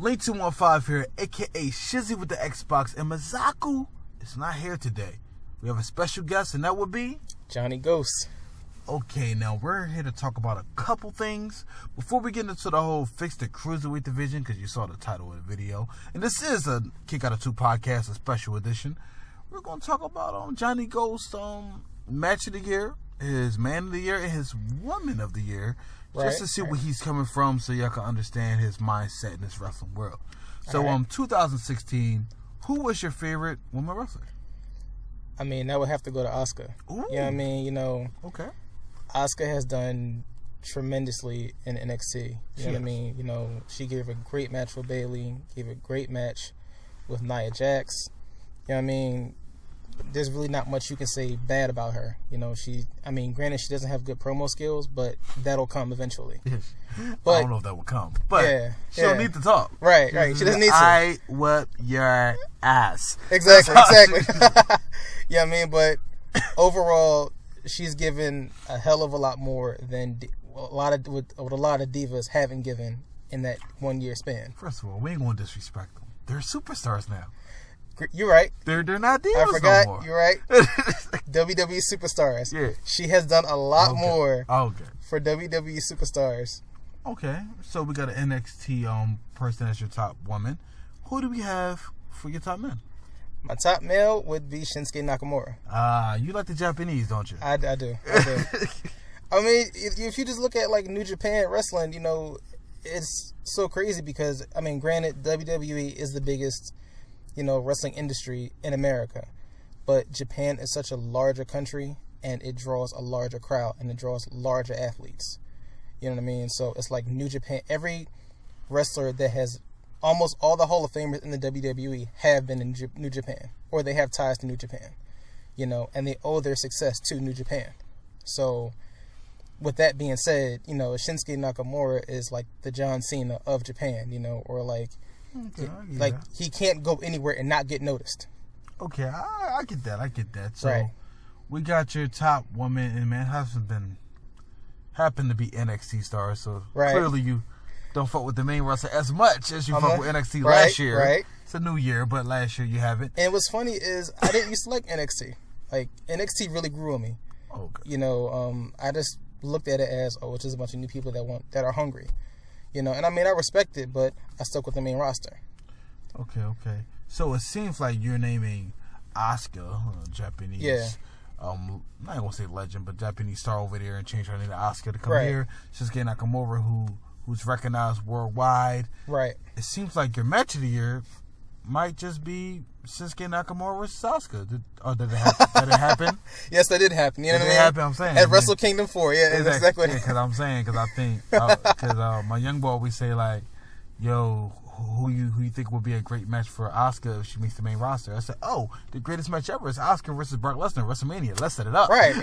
Link 215 here, aka Shizzy with the Xbox, and Mazaku is not here today. We have a special guest, and that would be Johnny Ghost. Okay, now we're here to talk about a couple things before we get into the whole fix the Cruiserweight division, because you saw the title of the video. And this is a Kick Out of 2 podcast, a special edition. We're going to talk about Johnny Ghost match of the year, his man of the year, and his woman of the year, just to see where he's coming from, so y'all can understand his mindset in this wrestling world. So, 2016, who was your favorite woman wrestler? I mean, that would have to go to Asuka. Ooh. You know what I mean? Okay. Asuka has done tremendously in NXT. You know what I mean? She gave a great match with Bayley, gave a great match with Nia Jax. You know what I mean? There's really not much you can say bad about her. Granted, she doesn't have good promo skills, but that'll come eventually. But, I don't know if that will come, but she don't need to talk. Right. She doesn't need to. I whip your ass. Exactly. You know what I mean? But overall, she's given a hell of a lot more than what a lot of divas haven't given in that 1 year span. First of all, we ain't going to disrespect them. They're superstars now. You're right. They're not divas I forgot. No more. You're right. WWE Superstars. Yeah. She has done a lot more Okay. for WWE Superstars. Okay. So we got an NXT person as your top woman. Who do we have for your top men? My top male would be Shinsuke Nakamura. You like the Japanese, don't you? I do. I mean, if you just look at like New Japan wrestling, it's so crazy because, granted, WWE is the biggest wrestling industry in America, but Japan is such a larger country and it draws a larger crowd and it draws larger athletes. You know what I mean? So it's like New Japan. Every wrestler that has almost all the Hall of Famers in the WWE have been in New Japan, or they have ties to New Japan, and they owe their success to New Japan. So with that being said, Shinsuke Nakamura is like the John Cena of Japan, or like, he can't go anywhere and not get noticed. Okay, I get that. So we got your top woman, and man, happened to be NXT stars. So clearly you don't fuck with the main wrestler as much as you fuck with NXT last year. Right. It's a new year, but last year you haven't. And what's funny is I didn't used to like NXT. Like, NXT really grew on me. Okay. I just looked at it as, it's just a bunch of new people that are hungry. And I respect it, but I stuck with the main roster. Okay. So it seems like you're naming Asuka, Japanese. Yeah. I'm not gonna say legend, but Japanese star over there, and change her name to Asuka to come here. Shinsuke Nakamura, who's recognized worldwide. Right. It seems like your match of the year might just be Shinsuke Nakamura versus Asuka. Did it happen? Yes, that did happen. You know what I mean? Happen, I'm saying. At Wrestle Kingdom 4, exactly. Yeah, because I think, my young boy always say, like, yo, who you think would be a great match for Asuka if she makes the main roster? I said, the greatest match ever is Asuka versus Brock Lesnar, WrestleMania. Let's set it up. Right.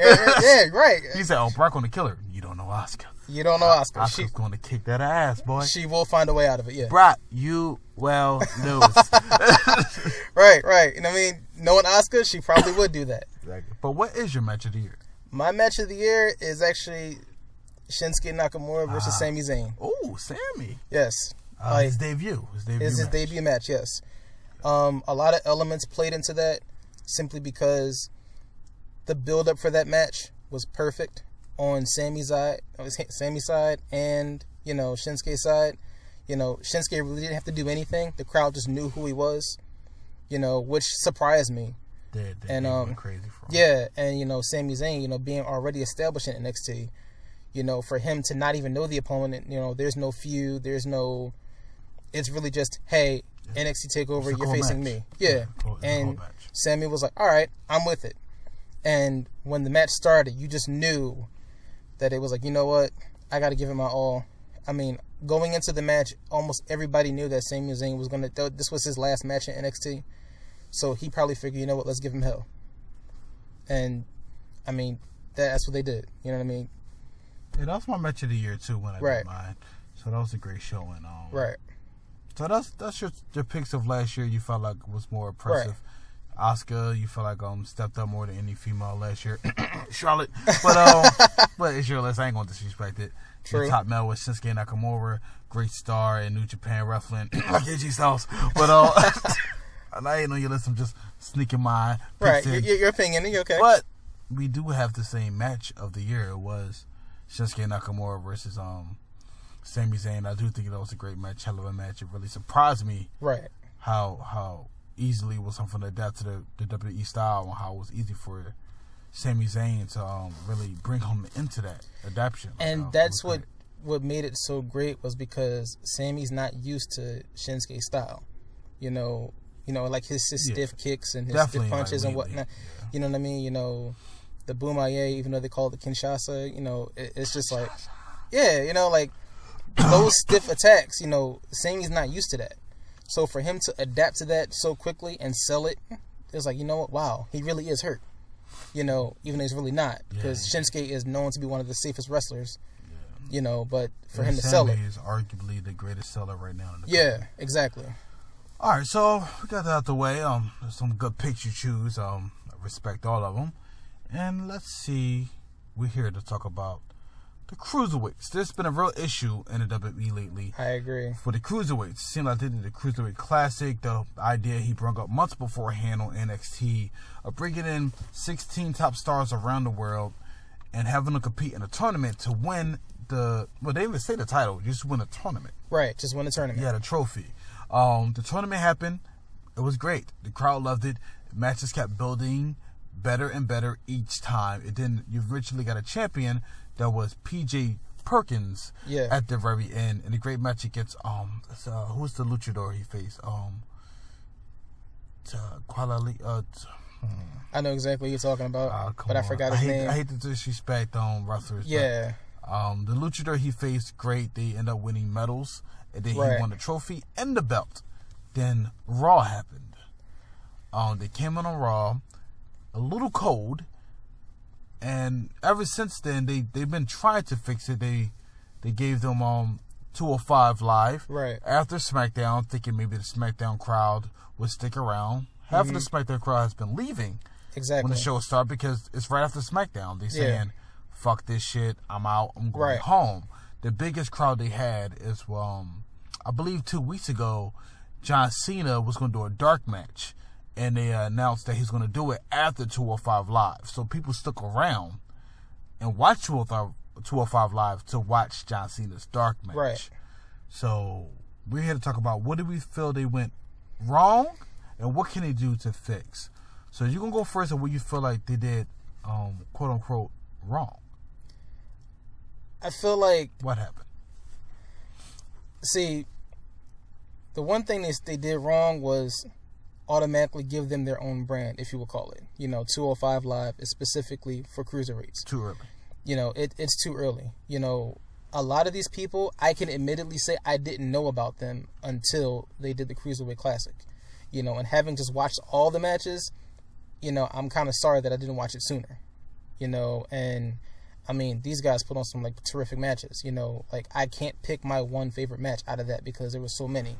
Yeah, right. He said, Brock gonna kill her. You don't know Asuka. You don't know Asuka. Asuka's going to kick that ass, boy. She will find a way out of it, yeah. Brock, you well lose. Right. You know what I mean? Knowing Asuka, she probably would do that. Exactly. But what is your match of the year? My match of the year is actually Shinsuke Nakamura versus Sami Zayn. Oh, Sami. Yes. His debut. His debut match, yes. A lot of elements played into that simply because the build-up for that match was perfect on Sami's side and, Shinsuke's side. Shinsuke really didn't have to do anything. The crowd just knew who he was, which surprised me. They went crazy for him. Yeah, and, Sami Zayn, being already established in NXT, for him to not even know the opponent, there's no feud, it's really just, hey, NXT TakeOver, you're facing me. Yeah. And Sami was like, all right, I'm with it. And when the match started, you just knew that it was like, you know what? I got to give it my all. Going into the match, almost everybody knew that Sami Zayn was this was his last match in NXT. So he probably figured, you know what, let's give him hell. And, that's what they did. You know what I mean? Yeah, that was my match of the year, too, when I did mine. So that was a great showing. Right. So that's your picks of last year you felt like was more impressive. Asuka, you feel like stepped up more than any female last year. Charlotte, but it's your list. I ain't gonna disrespect it. True. The top male was Shinsuke Nakamura, great star in New Japan Wrestling, like AJ Styles. But I ain't on your list. I'm just sneaking my right. Your opinion, okay. But we do have the same match of the year. It was Shinsuke Nakamura versus Sami Zayn. I do think that was a great match, hell of a match. It really surprised me, right? How easily it was something to adapt to the WWE style, and how it was easy for Sami Zayn to really bring him into that adaptation. And that's what made it so great, was because Sami's not used to Shinsuke's style. You know, like his stiff kicks and his definitely stiff punches like and whatnot. Yeah. You know what I mean? The Bumaye, even though they call it the Kinshasa, it's just like, yeah, like those stiff attacks, Sami's not used to that. So for him to adapt to that so quickly and sell it, it's like, you know what? Wow, he really is hurt. Even though he's really not, because Shinsuke is known to be one of the safest wrestlers. Yeah. But for him to sell it, is arguably the greatest seller right now. In the company. Exactly. All right, so we got that out the way. There's some good picks you choose. I respect all of them, and let's see. We're here to talk about the Cruiserweights. There's been a real issue in the WWE lately. I agree. For the Cruiserweights, it seemed like they did the Cruiserweight Classic. The idea he brought up months beforehand on NXT of bringing in 16 top stars around the world and having them compete in a tournament to win they didn't even say the title, just win a tournament. Right, just win a tournament. Yeah, the trophy. The tournament happened. It was great. The crowd loved it. Matches kept building better and better each time. You originally got a champion that was PJ Perkins at the very end. In a great match against who's the luchador he faced? I know exactly what you're talking about, but I forgot his name. I hate to disrespect wrestlers. Yeah. But, the luchador he faced, great. They end up winning medals, and then he won the trophy and the belt. Then Raw happened. They came in on Raw, a little cold, and ever since then they've been trying to fix it. They gave them 205 Live after SmackDown, thinking maybe the SmackDown crowd would stick around. Half of the SmackDown crowd has been leaving when the show started, because it's right after SmackDown. They saying, "Fuck this shit, I'm out, I'm going home." The biggest crowd they had is, I believe 2 weeks ago, John Cena was going to do a dark match, and they announced that he's going to do it after 205 Live. So people stuck around and watched 205 Live to watch John Cena's dark match. Right. So we're here to talk about, what do we feel they went wrong, and what can they do to fix? So you can go first on what you feel like they did, quote unquote, wrong. I feel like, what happened? See, the one thing they did wrong was automatically give them their own brand, if you will call it. 205 Live is specifically for Cruiserweights. Too early. It's too early. A lot of these people, I can admittedly say I didn't know about them until they did the Cruiserweight Classic. And having just watched all the matches, I'm kind of sorry that I didn't watch it sooner. And I mean, these guys put on some terrific matches. I can't pick my one favorite match out of that because there were so many.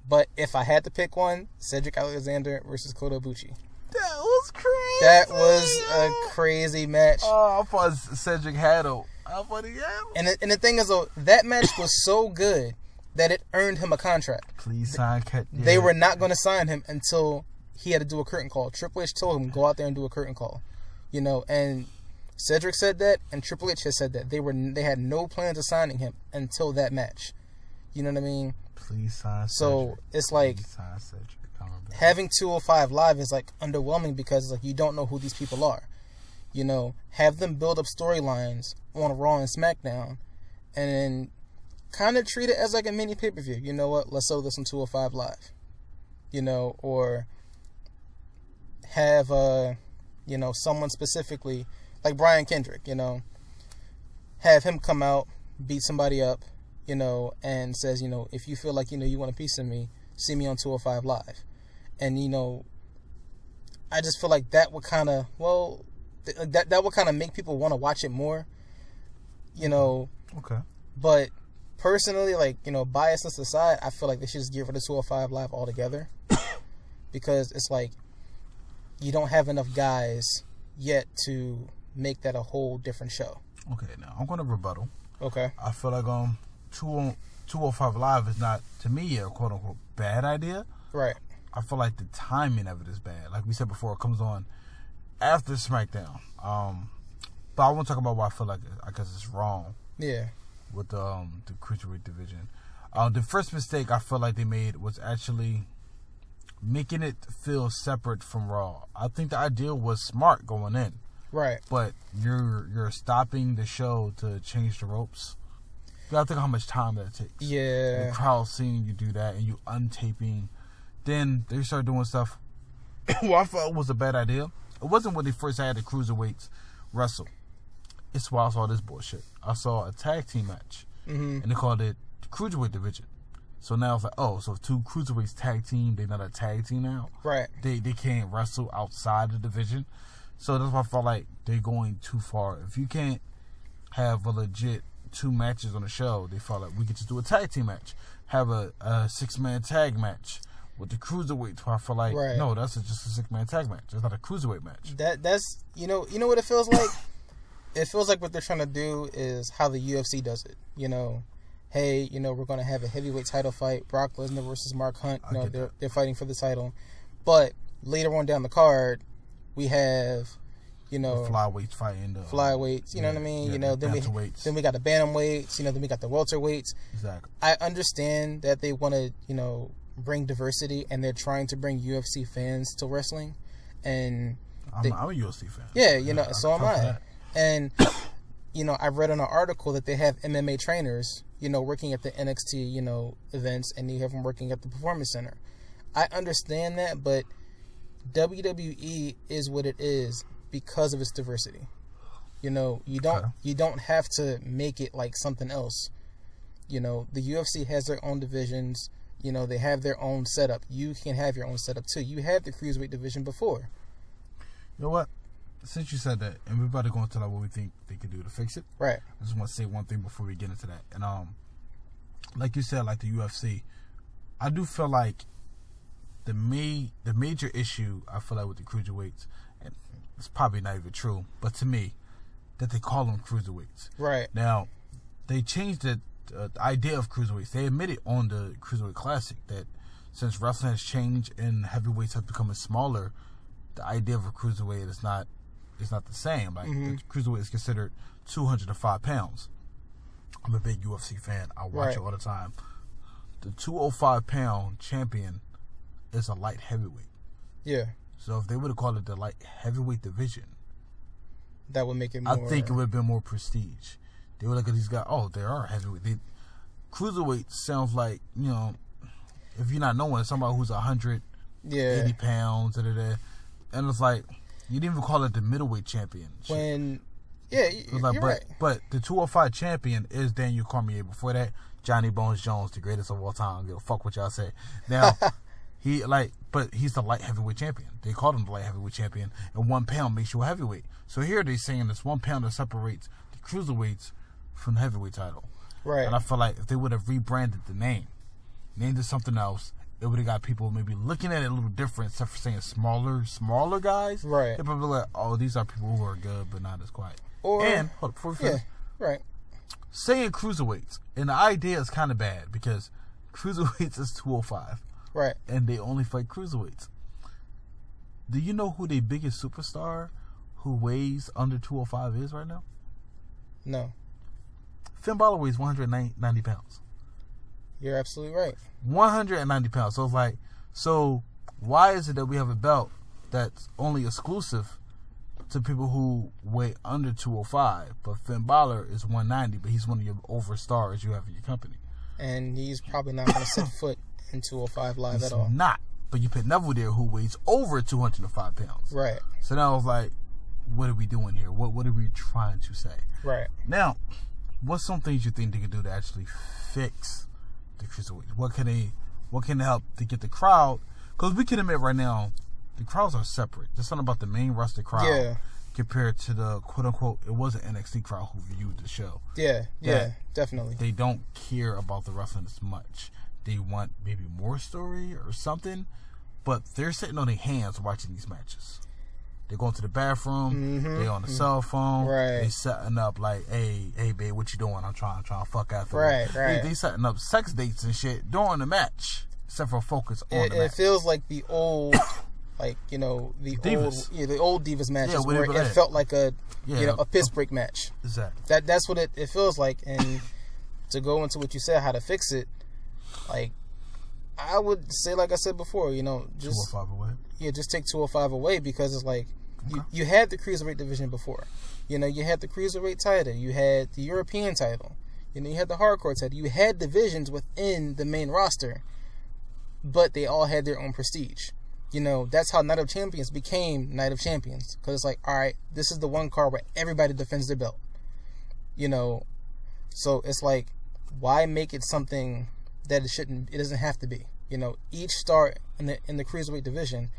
But if I had to pick one, Cedric Alexander versus Kota Ibushi. That was crazy. That was a crazy match. Oh, I thought Cedric had him. I thought he had him. And the thing is, though, that match was so good that it earned him a contract. Please sign. They were not going to sign him until he had to do a curtain call. Triple H told him, go out there and do a curtain call. And Cedric said that, and Triple H has said that. They had no plans of signing him until that match. You know what I mean? Please sign Cedric. So it's like, having 205 Live is underwhelming, because you don't know who these people are. Have them build up storylines on Raw and SmackDown, and then kind of treat it as a mini pay-per-view. You know what? Let's throw this on 205 Live. Or have someone specifically like Brian Kendrick, have him come out, beat somebody up, and says, if you feel like, you want a piece of me, see me on 205 Live. And, I just feel like that would kind of, that would kind of make people want to watch it more, Okay. But personally, biasness aside, I feel like they should just get rid of 205 Live altogether. because it's like you don't have enough guys yet to make that a whole different show. Okay, now I'm going to rebuttal. Okay. I feel like 205 Live is not, to me, a quote-unquote bad idea. Right. I feel like the timing of it is bad. Like we said before, it comes on after SmackDown. But I want to talk about why I feel like I guess it's wrong. Yeah. With the Cruiserweight division. The first mistake I feel like they made was actually making it feel separate from Raw. I think the idea was smart going in. Right. But you're stopping the show to change the ropes. You gotta think of how much time that takes. Yeah. The crowd seeing you do that and you untaping. Then they start doing stuff well, I thought was a bad idea. It wasn't when they first had the Cruiserweights wrestle. It's why I saw this bullshit. I saw a tag team match. Mm-hmm. And they called it the Cruiserweight division. So now it's like, oh, so if two Cruiserweights tag team, they're not a tag team now. Right. They can't wrestle outside the division. So that's why I felt like they're going too far. If you can't have a legit 2 matches on the show, they felt like we could just do a tag team match. Have a 6-man tag match with the Cruiserweights. I feel like, right. No, that's just a 6-man tag match. It's not a Cruiserweight match. That's you know what it feels like? It feels like what they're trying to do is how the UFC does it. Hey, we're going to have a heavyweight title fight. Brock Lesnar versus Mark Hunt. They're fighting for the title. But later on down the card, we have, the flyweights fighting. Flyweights, you know what I mean? Yeah, then we got the bantamweights, then we got the welterweights. Exactly. I understand that they want to, bring diversity, and they're trying to bring UFC fans to wrestling. And I'm a UFC fan. Yeah, so am I. And, I read in an article that they have MMA trainers, working at the NXT, events, and you have them working at the Performance Center. I understand that, but WWE is what it is because of its diversity. You don't have to make it like something else. The UFC has their own divisions. They have their own setup. You can have your own setup too. You had the Cruiserweight division before. You know what? Since you said that, and we're about to go into like what we think they could do to fix it. Right. I just want to say one thing before we get into that. And like you said, like the UFC, I do feel like the major issue I feel like with the Cruiserweights, and it's probably not even true, but to me, that they call them Cruiserweights. Right. Now, they changed the idea of Cruiserweights. They admitted on the Cruiserweight Classic that since wrestling has changed and heavyweights have become smaller, the idea of a Cruiserweight is not the same. Like, the Cruiserweight is considered 205 pounds. I'm a big UFC fan. I watch it all the time. The 205-pound champion is a light heavyweight. Yeah. So if they would have called it the light heavyweight division, that would make it more... I think it would have been more prestige. They would look at these guys, oh, they are heavyweight. Cruiserweight sounds like, if you're not knowing, somebody who's 180 pounds, and it's like, you didn't even call it the middleweight champion. You're like, right. But the 205 champion is Daniel Cormier. Before that, Johnny Bones Jones, the greatest of all time. I don't give a fuck what y'all say. Now, but he's the light heavyweight champion. They called him the light heavyweight champion, and 1 pound makes you a heavyweight. So here they're saying this 1 pound that separates the Cruiserweights from the heavyweight title. Right. And I feel like if they would have rebranded the name, named it something else, it would have got people maybe looking at it a little different, except for saying smaller guys. Right. They're probably like, oh, these are people who are good, but not as quiet. Hold up, before we finish. Yeah, right. Saying Cruiserweights, and the idea is kind of bad because Cruiserweights is 205. Right. And they only fight Cruiserweights. Do you know who the biggest superstar who weighs under 205 is right now? No. Finn Balor weighs 190 pounds. You're absolutely right. 190 pounds. So it's like, why is it that we have a belt that's only exclusive to people who weigh under 205, but Finn Balor is 190, but he's one of your overstars you have in your company? And he's probably not going to set foot in 205 live at all. He's not. But you put Neville there who weighs over 205 pounds. Right. So now I was like, what are we doing here? What are we trying to say? Right. Now, what's some things you think they could do to actually fix the Cruiserweight? What can help to get the crowd? Because we can admit right now, the crowds are separate. There's something about the main roster crowd compared to the quote-unquote, it was an NXT crowd who viewed the show. Yeah, definitely. They don't care about the wrestling as much. They want maybe more story or something. but they're sitting on their hands watching these matches. They're going to the bathroom. They're on the cell phone. Right. They setting up like, hey, babe, what you doing? I'm trying to fuck after. Right. They setting up sex dates and shit during the match. Except for focus on the match. It feels like the old, like, you know, the Divas. the old Divas matches where it like felt like a piss break match. Exactly. That's what it feels like. And to go into what you said, how to fix it, like, I would say, like I said before, you know, just 205 away. Yeah, just take 205 away, because it's like you had the Cruiserweight division before. You know, you had the Cruiserweight title, you had the European title, you know, you had the Hardcore title, you had divisions within the main roster, but they all had their own prestige. You know, that's how Night of Champions became Night of Champions, because it's like, all right, this is the one card where everybody defends their belt. You know, so it's like, why make it something that it doesn't have to be? You know, each star in the Cruiserweight division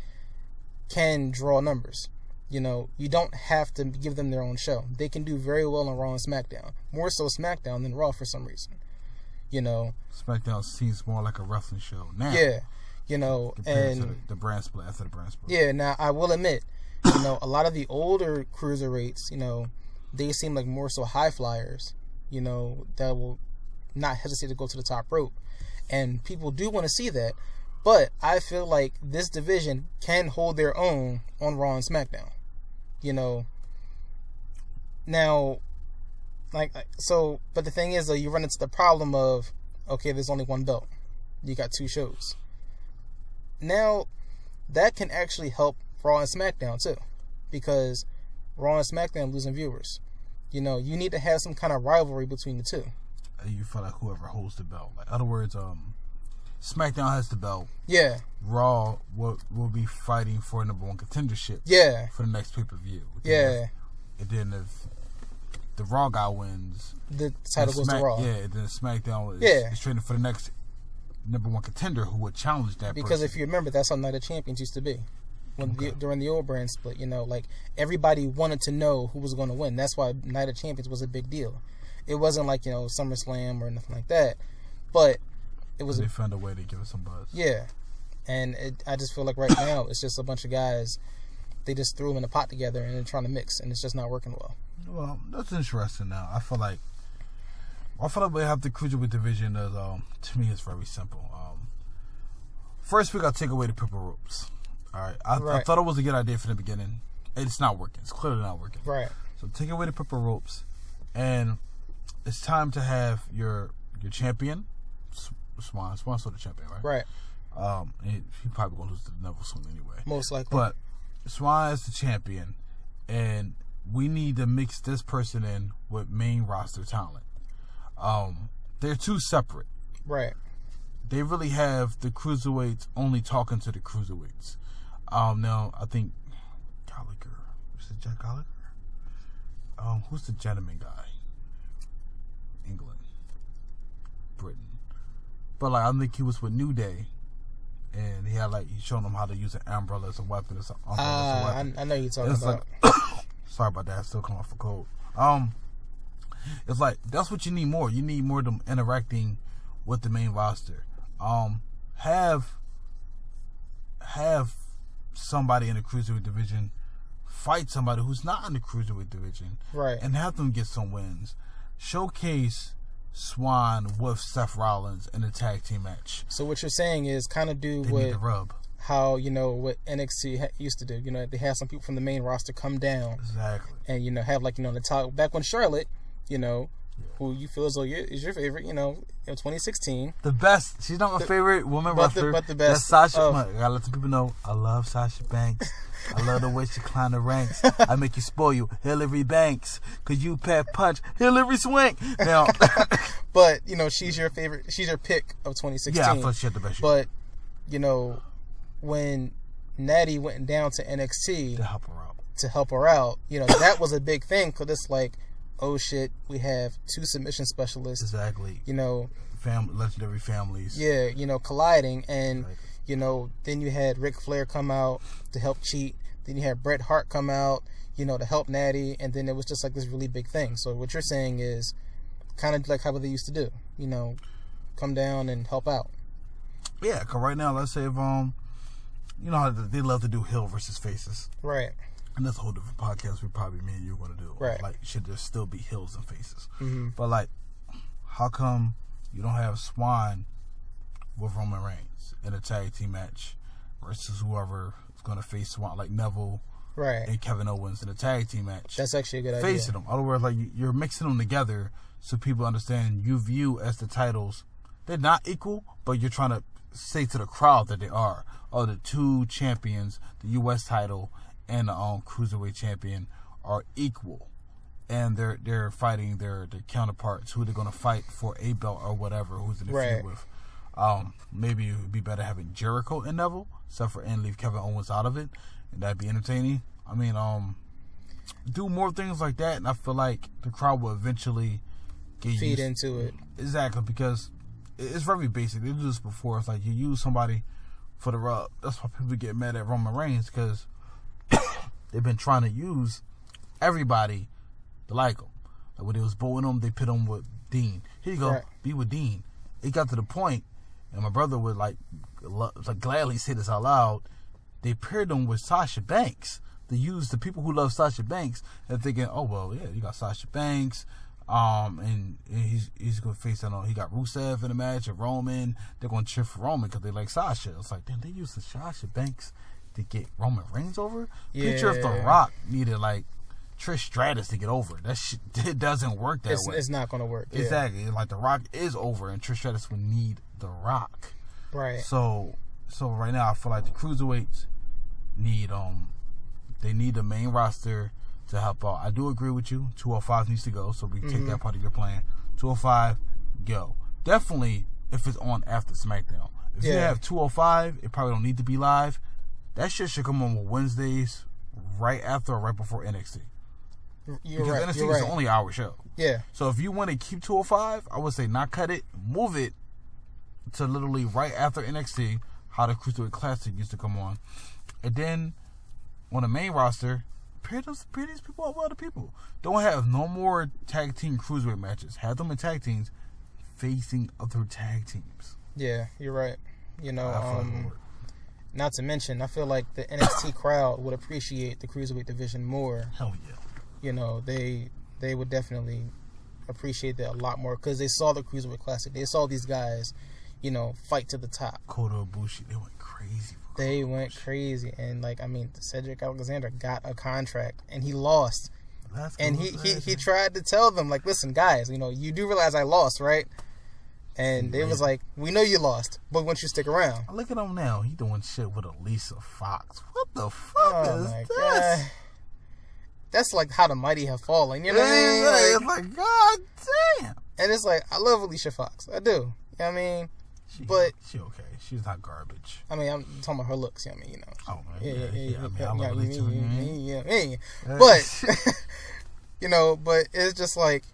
can draw numbers. You know, you don't have to give them their own show. They can do very well on Raw and SmackDown. More so SmackDown than Raw for some reason. You know, SmackDown seems more like a wrestling show now. Yeah, you know, and the brand split after the brand split. Yeah, now I will admit, you know, a lot of the older cruiserweights, you know, they seem like more so high flyers, you know, that will not hesitate to go to the top rope, and people do want to see that. But I feel like this division can hold their own on Raw and SmackDown. You know, now. But the thing is, though, you run into the problem of, okay, there's only one belt. You got two shows. Now, that can actually help Raw and SmackDown, too. Because Raw and SmackDown losing viewers. You know, you need to have some kind of rivalry between the two. You feel like whoever holds the belt. Like, in other words, SmackDown has the belt. Yeah. Raw will be fighting for number one contendership. Yeah. For the next pay-per-view. Yeah. And then if the Raw guy wins, the title goes to Raw. Yeah, then SmackDown is training for the next number one contender who would challenge that because person. If you remember, that's how Night of Champions used to be. During the old brand split, you know, like, everybody wanted to know who was going to win. That's why Night of Champions was a big deal. It wasn't like, you know, SummerSlam or nothing like that. But it was... They found a way to give it some buzz. Yeah. And I just feel like right now, it's just a bunch of guys... They just threw them in a pot together and they're trying to mix, and it's just not working well. Well, that's interesting. Now, I feel like we have the Cruiserweight division. As to me, it's very simple. First, we got to take away the purple ropes. All right, I thought it was a good idea from the beginning. It's not working. It's clearly not working. Right. So take away the purple ropes, and it's time to have your champion, Swan. Swan's still the champion, right? Right. He probably gonna lose to the Neville soon anyway. Most likely. But Swan is the champion, and we need to mix this person in with main roster talent. They're two separate. Right. They really have the Cruiserweights only talking to the Cruiserweights. Now, I think Gallagher. Is it Jack Gallagher? Who's the gentleman guy? England. Britain. But, like, I think he was with New Day. And he had, like, he showed them how to use an umbrella as a weapon. I know you're talking about. Like, sorry about that. I still come off a cold. It's like, that's what you need more. You need more of them interacting with the main roster. Have somebody in the Cruiserweight division fight somebody who's not in the Cruiserweight division. Right. And have them get some wins. Showcase Swan with Seth Rollins in a tag team match. So what you're saying is kind of do how, you know, what NXT used to do. You know, they have some people from the main roster come down. Exactly. And, you know, have, like, you know, the top, back when Charlotte, you know, who you feel as though is your favorite, you know, in 2016. The best. She's not my favorite woman wrestler. But the best. That's Sasha. I gotta let some people know, I love Sasha Banks. I love the way she climb the ranks. I make you spoil you, Hillary Banks. Cause you pat punch, Hillary swing. Now, but, you know, she's your favorite. She's your pick of 2016. Yeah, I thought she had the best. But, you know, when Natty went down to NXT to help her out, you know, that was a big thing. Cause it's like, oh shit, we have two submission specialists. Exactly. You know, legendary families. Yeah, you know, colliding. And, you know, then you had Ric Flair come out to help cheat. Then you had Bret Hart come out, you know, to help Natty. And then it was just like this really big thing. So what you're saying is kind of like how they used to do, you know, come down and help out. Yeah, because right now, let's say if you know how they love to do heel versus faces. Right. And that's a whole different podcast we probably me and you are going to do. Right. Like, should there still be heels and faces? Mm-hmm. But, like, how come you don't have Swan with Roman Reigns in a tag team match versus whoever is going to face Swan, like Neville and Kevin Owens in a tag team match? That's actually a good idea. Facing them. In other words, like, you're mixing them together so people understand you view as the titles. They're not equal, but you're trying to say to the crowd that they are. Oh, the two champions, the U.S. title and the Cruiserweight champion, are equal. And they're fighting their counterparts, who they're going to fight for a belt or whatever, who's in the feud with. Maybe it would be better having Jericho and Neville, and leave Kevin Owens out of it, and that'd be entertaining. I mean, do more things like that, and I feel like the crowd will eventually feed into it. Exactly, because it's very basic. They do this before. It's like you use somebody for the rub. That's why people get mad at Roman Reigns, because they've been trying to use everybody to like him. Like when they was booing him, they put him with Dean. Here you go, be with Dean. It got to the point, and my brother would like gladly say this out loud. They paired him with Sasha Banks. They used the people who love Sasha Banks and thinking, oh well, yeah, you got Sasha Banks, and he's gonna face he got Rusev in the match and Roman. They're gonna cheer for Roman because they like Sasha. It's like, damn, they used the Sasha Banks to get Roman Reigns over. Yeah. Picture if The Rock needed like Trish Stratus to get over. That shit, it doesn't work that way. It's not gonna work. Exactly. Like The Rock is over, and Trish Stratus would need The Rock. Right. So right now I feel like the Cruiserweights need they need the main roster to help out. I do agree with you. 205 needs to go, so we take that part of your plan. 205, go. Definitely if it's on after SmackDown. If you have 205, it probably don't need to be live. That shit should come on Wednesdays right after or right before NXT. You're because right. NXT You're is right. only an hour show. Yeah. So if you want to keep 205, I would say not cut it, move it to literally right after NXT, how the Cruiserweight Classic used to come on. And then on the main roster, pair these people up with other people. Don't have no more tag team Cruiserweight matches. Have them in tag teams facing other tag teams. Yeah, you're right. You know, not to mention, I feel like the NXT crowd would appreciate the Cruiserweight division more. Hell yeah. You know, they would definitely appreciate that a lot more because they saw the Cruiserweight Classic. They saw these guys, you know, fight to the top. Kota Ibushi, they went crazy. They went crazy, and like, I mean, Cedric Alexander got a contract and he lost. And he tried to tell them, like, listen, guys, you know, you do realize I lost, right? And they was like, we know you lost, but once you stick around. Look at him now. He doing shit with Elisa Fox. What the fuck is this? God. That's like how the mighty have fallen. You know what I mean? It's like, God damn. And it's like, I love Alicia Fox. I do. You know what I mean? She okay. She's not garbage. I mean, I'm talking about her looks. You know what I mean? You know. Oh, man. Yeah. I love Alicia. Yeah. But, you know, but it's just like,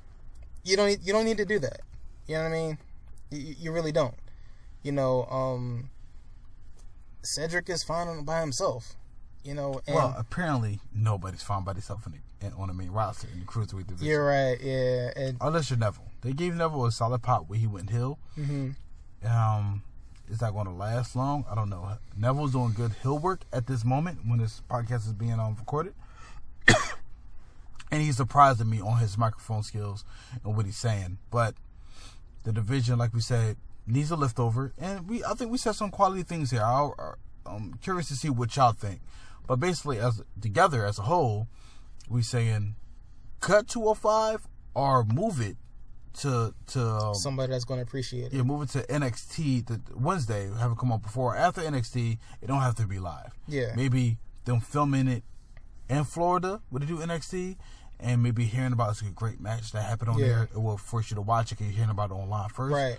you don't need to do that. You know what I mean? You really don't. You know, Cedric is fine by himself. You know, and well, apparently nobody's fine by themselves on the main roster in the Cruiserweight division. You're right, yeah. And unless you're Neville. They gave Neville a solid pop where he went heel. Mm-hmm. Is that going to last long? I don't know. Neville's doing good heel work at this moment when this podcast is being recorded. And he's surprising me on his microphone skills and what he's saying. But the division, like we said, needs a liftover. And I think we said some quality things here. I'm curious to see what y'all think. But basically, together as a whole, we saying cut 205 or move it to somebody that's going to appreciate it. Yeah, move it to NXT the Wednesday. Have it come up before or after NXT. It don't have to be live. Yeah, maybe them filming it in Florida when they do NXT, and maybe hearing about it's a great match that happened on there. It will force you to watch it. Cause you're hearing about it online first. Right.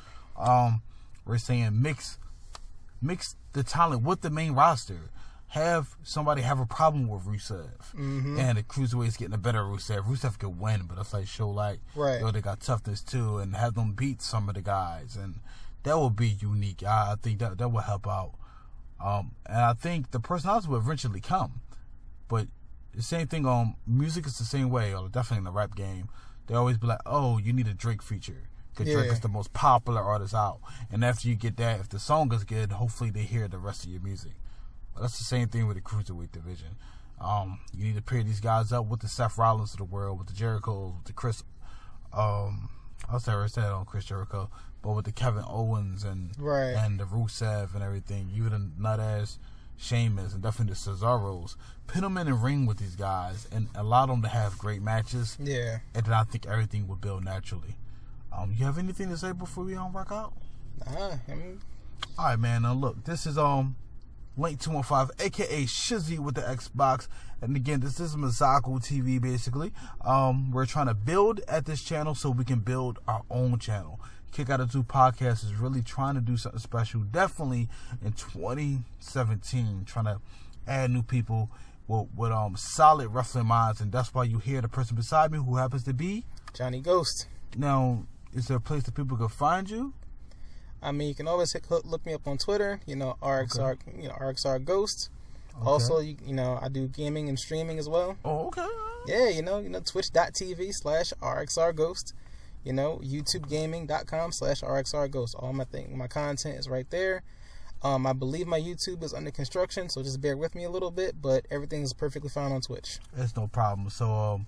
We're saying mix the talent with the main roster. Have somebody have a problem with Rusev, and the Cruiserweight's getting a better Rusev. Rusev could win, but it's like show like, yo, they got toughness too, and have them beat some of the guys, and that will be unique. I think that will help out, and I think the personalities will eventually come. But the same thing on music is the same way, or definitely in the rap game, they always be like, oh, you need a Drake feature. Because Drake is the most popular artist out, and after you get that, if the song is good, hopefully they hear the rest of your music. That's the same thing with the Cruiserweight division. You need to pair these guys up with the Seth Rollins of the world, with the Jerichos, with the Chris. I'll say on Chris Jericho, but with the Kevin Owens and the Rusev and everything, even the nut ass Sheamus and definitely the Cesaros. Put them in the ring with these guys and allow them to have great matches. Yeah. And then I think everything will build naturally. You have anything to say before we rock out? Alright, man. Now look, this is Link 215, aka Shizzy with the Xbox. And again, this is Mazako TV basically. We're trying to build at this channel so we can build our own channel. Kick Out of 2 podcast is really trying to do something special, definitely in 2017, trying to add new people with solid wrestling minds, and that's why you hear the person beside me, who happens to be Johnny Ghost. Now, is there a place that people can find you? I mean, you can always look me up on Twitter, RXR, RXR Ghost. Okay. Also, I do gaming and streaming as well. Oh, okay. Yeah, twitch.tv/RXR Ghost. YouTubegaming.com/RXR Ghost. All my content is right there. I believe my YouTube is under construction, so just bear with me a little bit, but everything is perfectly fine on Twitch. That's no problem. So,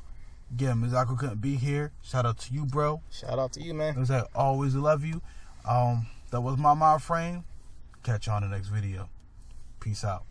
again, Mazako couldn't be here. Shout out to you, bro. Shout out to you, man. As I always love you. That was my mind frame. Catch you on the next video. Peace out.